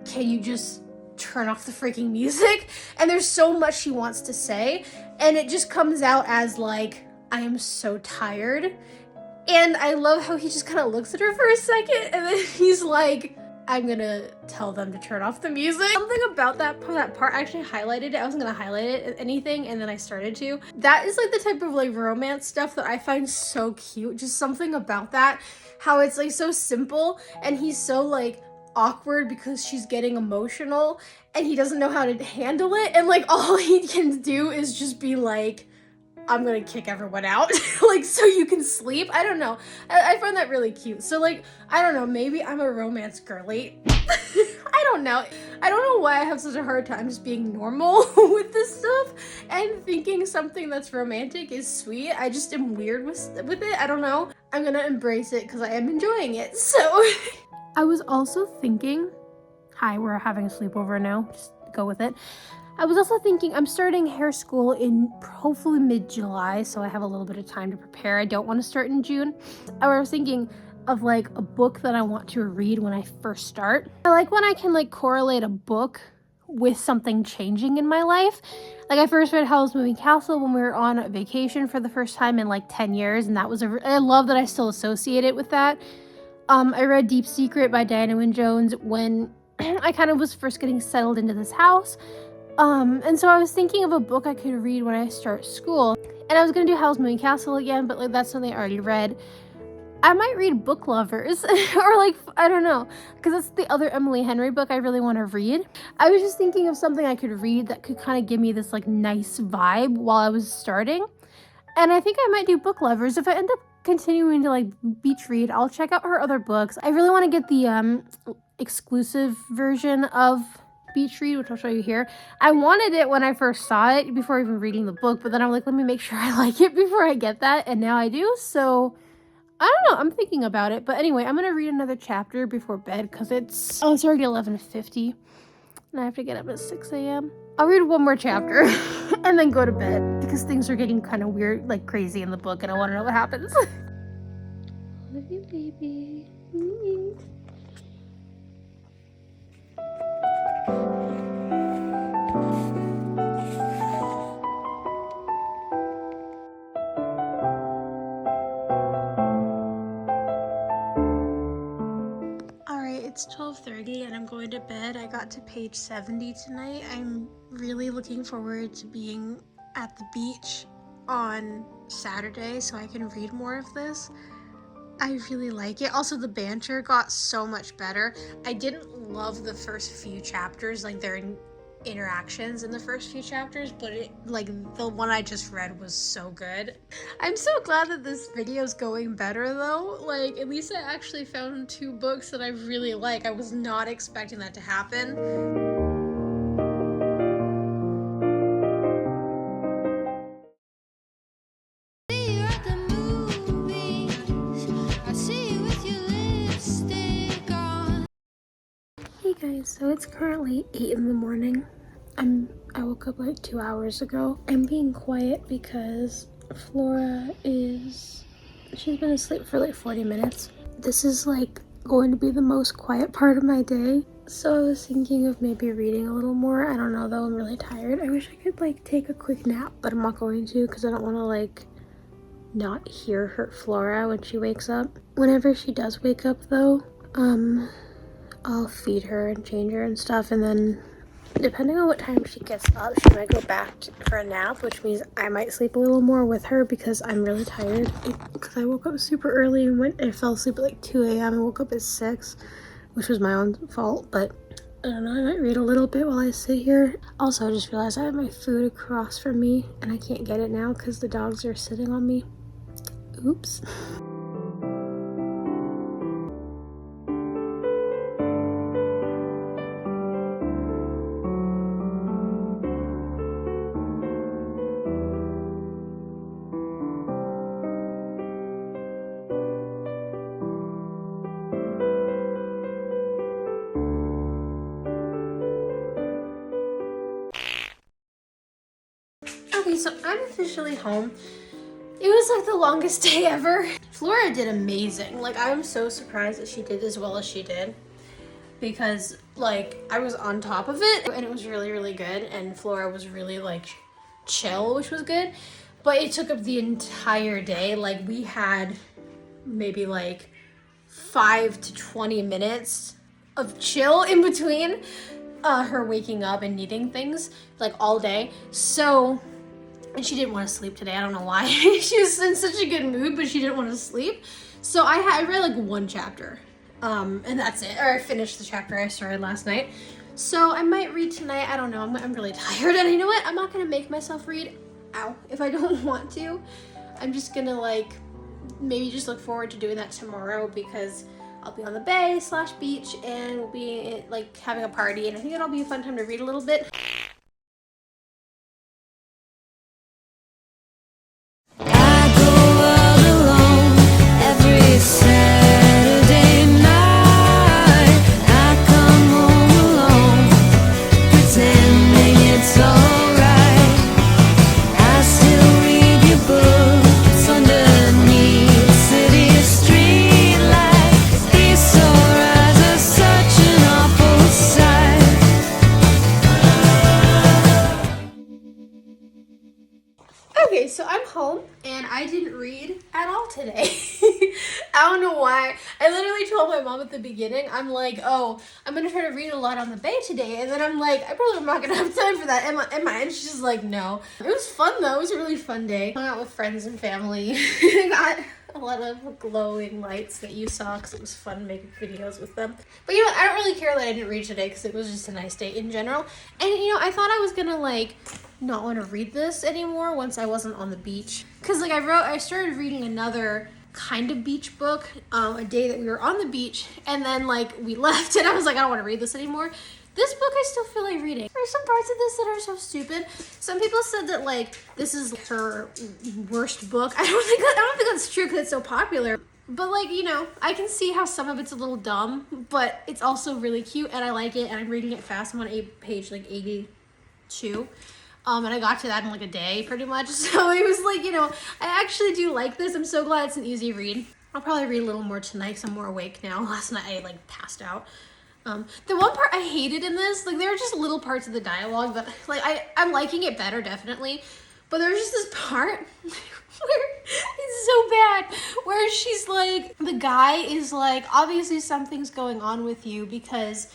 can you just turn off the freaking music? And there's so much she wants to say, and it just comes out as like, I am so tired. And I love how he just kind of looks at her for a second, and then he's like, I'm gonna tell them to turn off the music. Something about that part, I actually highlighted it. I wasn't gonna highlight it anything, and then I started to. That is like the type of like romance stuff that I find so cute. Just something about that, how it's like so simple, and he's so like awkward because she's getting emotional, and he doesn't know how to handle it, and like all he can do is just be like, I'm gonna kick everyone out, like, so you can sleep. I don't know. I find that really cute. So, like, I don't know, maybe I'm a romance girly. I don't know. I don't know why I have such a hard time just being normal with this stuff and thinking something that's romantic is sweet. I just am weird with it. I don't know. I'm gonna embrace it because I am enjoying it. So, I was also thinking Hi, we're having a sleepover now. Just go with it. I was also thinking I'm starting hair school in hopefully mid-July, so I have a little bit of time to prepare. I don't want to start in June. I was thinking of like a book that I want to read when I first start. I like when I can like correlate a book with something changing in my life. Like I first read Howl's Moving Castle when we were on vacation for the first time in like 10 years, and that was I love that I still associate it with that. I read Deep Secret by Diana Wynne Jones when I kind of was first getting settled into this house. And so I was thinking of a book I could read when I start school. And I was gonna do Howl's Moving Castle again, but like that's something I already read. I might read Book Lovers or like, I don't know, because that's the other Emily Henry book I really want to read. I was just thinking of something I could read that could kind of give me this like nice vibe while I was starting. And I think I might do Book Lovers. If I end up continuing to like beach read, I'll check out her other books. I really want to get the exclusive version of Beach Read, which I'll show you here. I wanted it when I first saw it before even reading the book, but then I'm like, let me make sure I like it before I get that, and now I do. So I don't know, I'm thinking about it. But anyway, I'm gonna read another chapter before bed because it's already 11:50 and I have to get up at 6 a.m. I'll read one more chapter and then go to bed because things are getting kind of weird, like crazy in the book, and I want to know what happens. Love you, baby. It's 12:30 and I'm going to bed. I got to page 70 tonight. I'm really looking forward to being at the beach on Saturday so I can read more of this. I really like it. Also, the banter got so much better. I didn't love the first few chapters, like their interactions in the first few chapters, but it, like the one I just read was so good. I'm so glad that this video is going better though. Like at least I actually found 2 books that I really like. I was not expecting that to happen. Hey guys, so it's currently 8 in the morning. I woke up like 2 hours ago. I'm being quiet because Flora she's been asleep for like 40 minutes. This is like going to be the most quiet part of my day. So I was thinking of maybe reading a little more. I don't know though, I'm really tired. I wish I could like take a quick nap, but I'm not going to because I don't want to like not hear Flora when she wakes up. Whenever she does wake up though, I'll feed her and change her and stuff, and then depending on what time she gets up, she might go back for a nap, which means I might sleep a little more with her because I'm really tired. Because I woke up super early and I fell asleep at like 2 a.m. and woke up at 6, which was my own fault, but I don't know, I might read a little bit while I sit here. Also, I just realized I have my food across from me and I can't get it now because the dogs are sitting on me. Oops. Okay, so I'm officially home. It was like the longest day ever. Flora did amazing. Like, I'm so surprised that she did as well as she did because like I was on top of it and it was really, really good, and Flora was really like chill, which was good, but it took up the entire day. Like we had maybe like 5 to 20 minutes of chill in between her waking up and needing things like all day. So, and she didn't want to sleep today. I don't know why. She was in such a good mood, but she didn't want to sleep. So I read like 1 chapter, and that's it. Or I finished the chapter I started last night. So I might read tonight. I don't know. I'm really tired, and you know what? I'm not gonna make myself read. Ow! If I don't want to, I'm just gonna like maybe just look forward to doing that tomorrow because I'll be on the bay/beach and we'll be like having a party, and I think it'll be a fun time to read a little bit. Saturday night, I come home Okay, so I'm home and I didn't read at all today. I don't know why. I literally told my mom at the beginning, I'm like, oh, I'm gonna try to read a lot on the bay today, and then I'm like, I probably am not gonna have time for that. And she's just like, no. It was fun though. It was a really fun day. Hung out with friends and family. Got a lot of glowing lights that you saw because it was fun making videos with them. But you know, I don't really care that I didn't read today because it was just a nice day in general. And you know, I thought I was gonna like not want to read this anymore once I wasn't on the beach. Cause like I started reading another kind of beach book a day that we were on the beach, and then like we left and I was like, I don't want to read this anymore. This book I still feel like reading. There's some parts of this that are so stupid. Some people said that like this is her worst book. I don't think that's true because it's so popular. But like, you know, I can see how some of it's a little dumb, but it's also really cute and I like it, and I'm reading it fast. I'm on page like 82. And I got to that in like a day pretty much. So it was like, you know, I actually do like this. I'm so glad it's an easy read. I'll probably read a little more tonight because I'm more awake now. Last night I like passed out. The one part I hated in this, like there were just little parts of the dialogue that like I'm liking it better definitely. But there's just this part where it's so bad, where she's like, the guy is like, obviously something's going on with you because,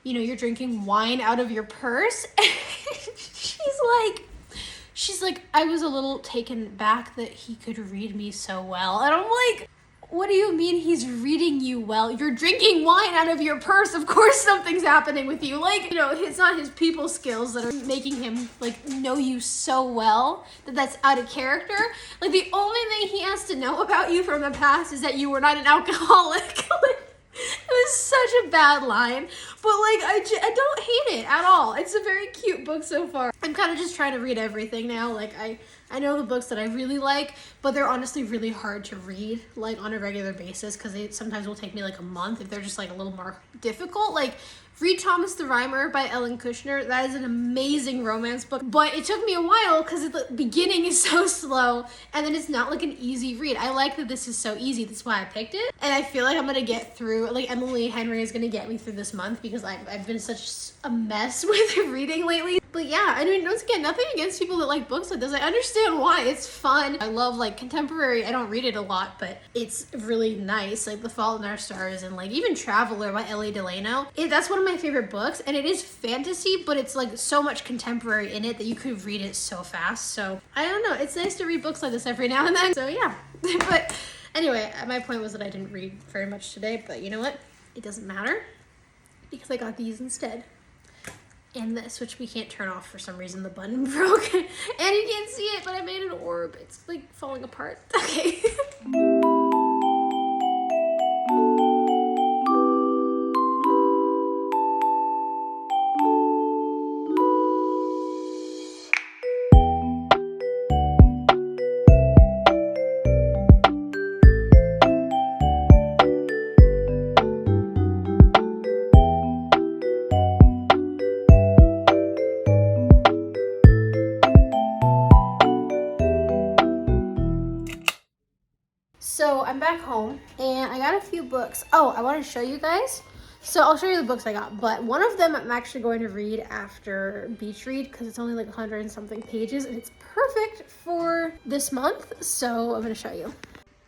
you know, you're drinking wine out of your purse. she's like, I was a little taken back that he could read me so well. And I'm like, what do you mean he's reading you well? You're drinking wine out of your purse. Of course something's happening with you. Like, you know, it's not his people skills that are making him like know you so well that's out of character. Like the only thing he has to know about you from the past is that you were not an alcoholic. It was such a bad line, but like I don't hate it at all. It's a very cute book so far. I'm kind of just trying to read everything now. Like I know the books that I really like, but they're honestly really hard to read like on a regular basis because they sometimes will take me like a month if they're just like a little more difficult. Like read Thomas the Rhymer by Ellen Kushner. That is an amazing romance book, but it took me a while because the beginning is so slow and then it's not like an easy read. I like that this is so easy. That's why I picked it. And I feel like I'm going to get through, like Emily Henry is going to get me through this month because I've been such a mess with reading lately. But yeah, I mean, once again, nothing against people that like books like this. I understand why. It's fun. I love like contemporary. I don't read it a lot, but it's really nice. Like The Fault in Our Stars and like even Traveler by Ellie Delano. That's one of my favorite books, and it is fantasy, but it's like so much contemporary in it that you could read it so fast. So I don't know. It's nice to read books like this every now and then. So yeah. But anyway, my point was that I didn't read very much today, but you know what? It doesn't matter because I got these instead. And this, which we can't turn off for some reason, the button broke. And you can't see it, but I made an orb. It's like falling apart. Okay. So I'm back home and I got a few books. Oh, I want to show you guys. So I'll show you the books I got, but one of them I'm actually going to read after beach read because it's only like 100 and something pages and it's perfect for this month. So I'm going to show you.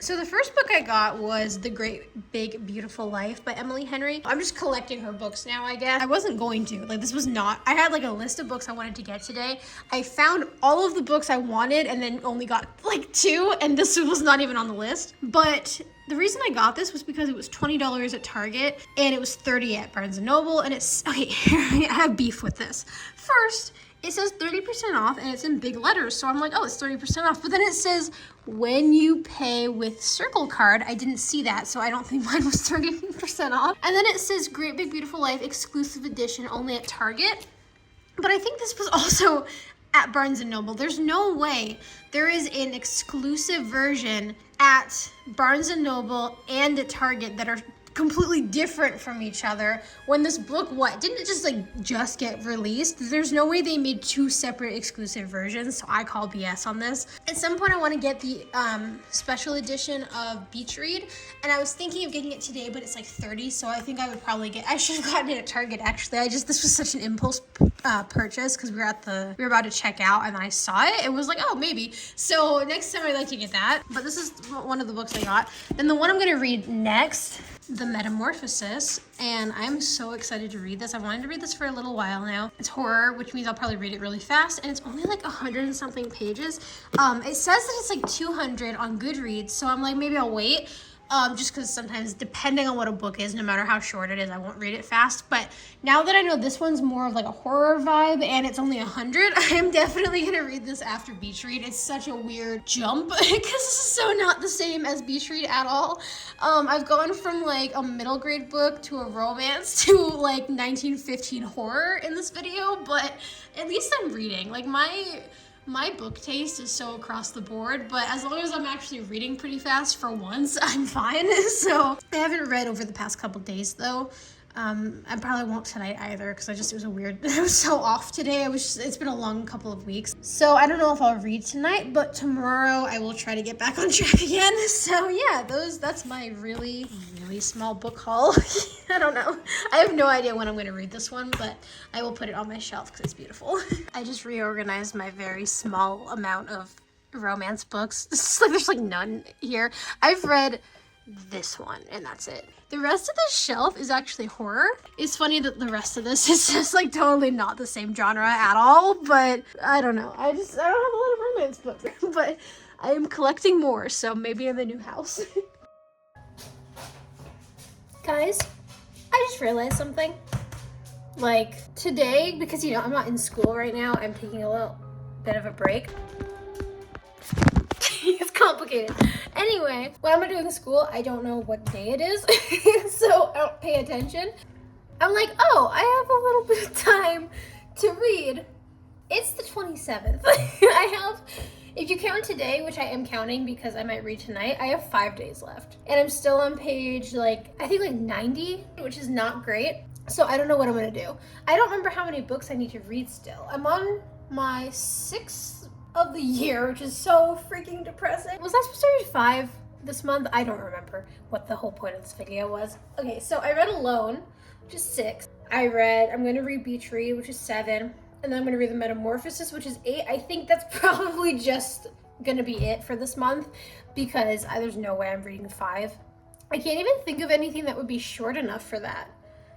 So the first book I got was The Great Big Beautiful Life by Emily Henry. I'm just collecting her books now, I guess. I wasn't going to. Like, this was not... I had, like, a list of books I wanted to get today. I found all of the books I wanted and then only got, like, 2, and this was not even on the list. But the reason I got this was because it was $20 at Target, and it was $30 at Barnes & Noble, and it's... Okay, I have beef with this. First, it says 30% off and it's in big letters. So I'm like, oh, it's 30% off. But then it says, when you pay with Circle Card, I didn't see that. So I don't think mine was 30% off. And then it says Great Big Beautiful Life exclusive edition only at Target. But I think this was also at Barnes & Noble. There's no way there is an exclusive version at Barnes & Noble and at Target that are completely different from each other when this book, didn't it just like just get released? There's no way they made two separate exclusive versions, so I call BS on this. At some point I want to get the special edition of Beach Read, and I was thinking of getting it today, but it's like $30, so I think I would probably I should have gotten it at Target actually. This was such an impulse purchase because we were about to check out and then I saw it. It was like, oh, maybe. So next time I'd like to get that, but this is one of the books I got. Then the one I'm going to read next, The Metamorphosis, and I'm so excited to read this. I've wanted to read this for a little while now. It's horror, which means I'll probably read it really fast, and it's only like 100 and something pages. It says that it's like 200 on Goodreads, so I'm like, maybe I'll wait. Just because sometimes, depending on what a book is, no matter how short it is, I won't read it fast. But now that I know this one's more of like a horror vibe and it's only 100, I am definitely going to read this after Beach Read. It's such a weird jump because this is so not the same as Beach Read at all. I've gone from like a middle grade book to a romance to like 1915 horror in this video, but at least I'm reading. Like my book taste is so across the board, but as long as I'm actually reading pretty fast for once, I'm fine. So I haven't read over the past couple days though. I probably won't tonight either because it was I was so off today. It's been a long couple of weeks. So I don't know if I'll read tonight, but tomorrow I will try to get back on track again. So yeah, that's my really, really small book haul. I don't know. I have no idea when I'm going to read this one, but I will put it on my shelf because it's beautiful. I just reorganized my very small amount of romance books. There's like none here. I've read this one and that's it. The rest of the shelf is actually horror. It's funny that the rest of this is just like totally not the same genre at all, but I don't know. I don't have a lot of romance books, but I am collecting more, so maybe in the new house. Guys, I just realized something. Like today, because I'm not in school right now, I'm taking a little bit of a break. It's complicated. Anyway, what I'm doing in school, I don't know what day it is, so I don't pay attention. I'm like, oh, I have a little bit of time to read. It's the 27th. If you count today, which I am counting because I might read tonight, I have 5 days left. And I'm still on page I think 90, which is not great. So I don't know what I'm gonna do. I don't remember how many books I need to read still. I'm on my 6th of the year, which is so freaking depressing. Was I supposed to read 5 this month? I don't remember what the whole point of this video was. Okay, so I read Alone, which is 6. I'm gonna read Beach Read, which is 7. And then I'm gonna read The Metamorphosis, which is 8. I think that's probably just gonna be it for this month because there's no way I'm reading 5. I can't even think of anything that would be short enough for that.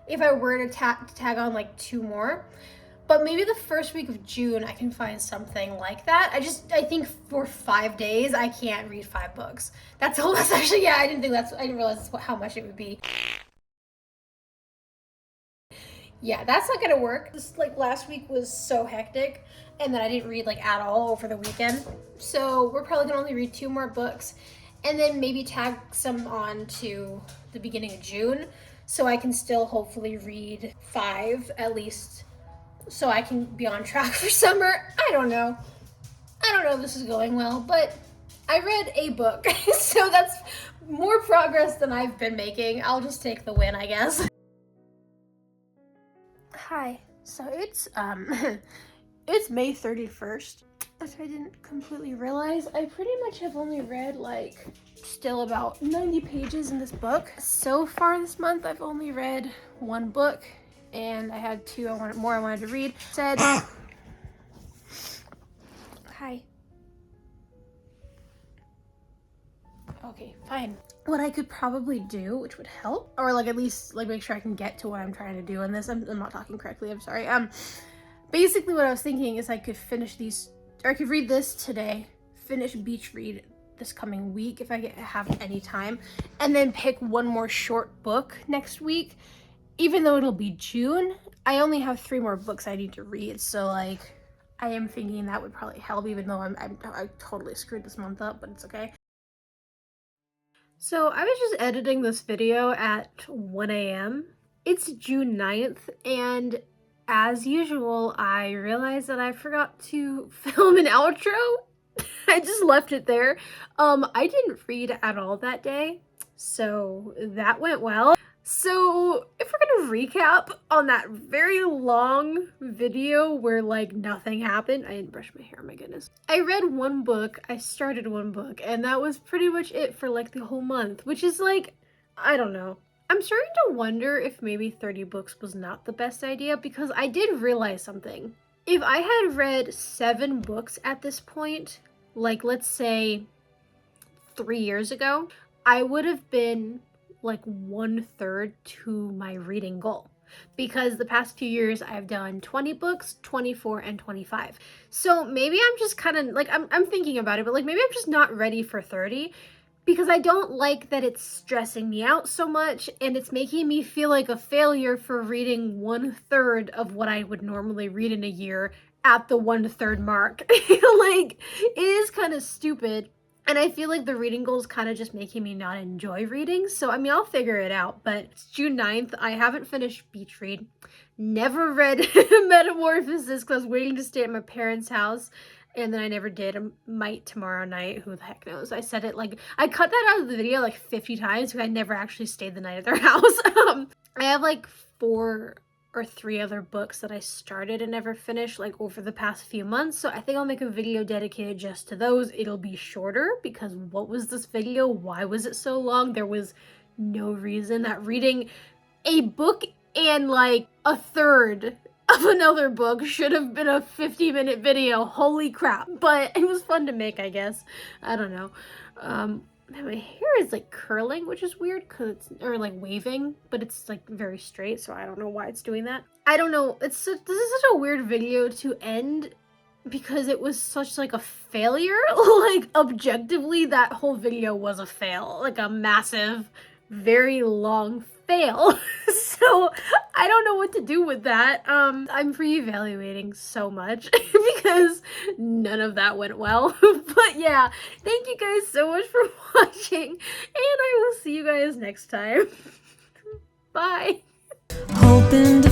If I were to tag on like 2 more. But maybe the first week of June, I can find something like that. I think for 5 days, I can't read 5 books. That's actually, yeah, I didn't realize how much it would be. Yeah, that's not gonna work. This, last week was so hectic, and then I didn't read, at all over the weekend. So we're probably gonna only read 2 more books, and then maybe tag some on to the beginning of June, so I can still hopefully read 5 at least, so I can be on track for summer. I don't know if this is going well, but I read a book, so that's more progress than I've been making. I'll just take the win, I guess. Hi, so it's it's May 31st. As I didn't completely realize, I pretty much have only read still about 90 pages in this book. So far this month, I've only read 1 book, and I had 2 I wanted to read. Said, hi. Okay, fine. What I could probably do, which would help, or at least make sure I can get to what I'm trying to do in this. I'm not talking correctly, I'm sorry. Basically what I was thinking is I could finish these, or I could read this today, finish Beach Read this coming week if I have any time, and then pick 1 more short book next week. Even though it'll be June, I only have 3 more books I need to read, so I am thinking that would probably help, even though I totally screwed this month up, but it's okay. So I was just editing this video at 1 a.m. It's June 9th, and as usual, I realized that I forgot to film an outro. I just left it there. I didn't read at all that day, so that went well. So if we're gonna recap on that very long video where like nothing happened, I didn't brush my hair, my goodness. I read one book, I started one book, and that was pretty much it for like the whole month, which is like, I don't know. I'm starting to wonder if maybe 30 books was not the best idea, because I did realize something. If I had read 7 books at this point, like let's say 3 years ago, I would have been like 1/3 to my reading goal, because the past few years I've done 20 books, 24, and 25. So maybe I'm just kind of like, I'm thinking about it, but like maybe I'm just not ready for 30, because I don't like that it's stressing me out so much and it's making me feel like a failure for reading 1/3 of what I would normally read in a year at the 1/3 mark. Like, it is kind of stupid. And I feel like the reading goal is kind of just making me not enjoy reading. So, I mean, I'll figure it out. But it's June 9th. I haven't finished Beach Read. Never read Metamorphosis because I was waiting to stay at my parents' house. And then I never did. I might tomorrow night. Who the heck knows? I said it like, I cut that out of the video like 50 times because I never actually stayed the night at their house. I have like 4 or 3 other books that I started and never finished like over the past few months, so I think I'll make a video dedicated just to those. It'll be shorter because what was this video? Why was it so long? There was no reason. That reading a book and like a third of another book should have been a 50-minute video. Holy crap. But it was fun to make, I guess. I don't know. My hair is like curling, which is weird because it's, or like waving, but it's like very straight, so I don't know why it's doing that. I don't know. This is such a weird video to end because it was such like a failure. Like, objectively, that whole video was a fail, like a massive, very long fail. So I don't know what to do with that. I'm reevaluating so much because none of that went well. But yeah, thank you guys so much for watching, and I will see you guys next time. Bye. Hoping to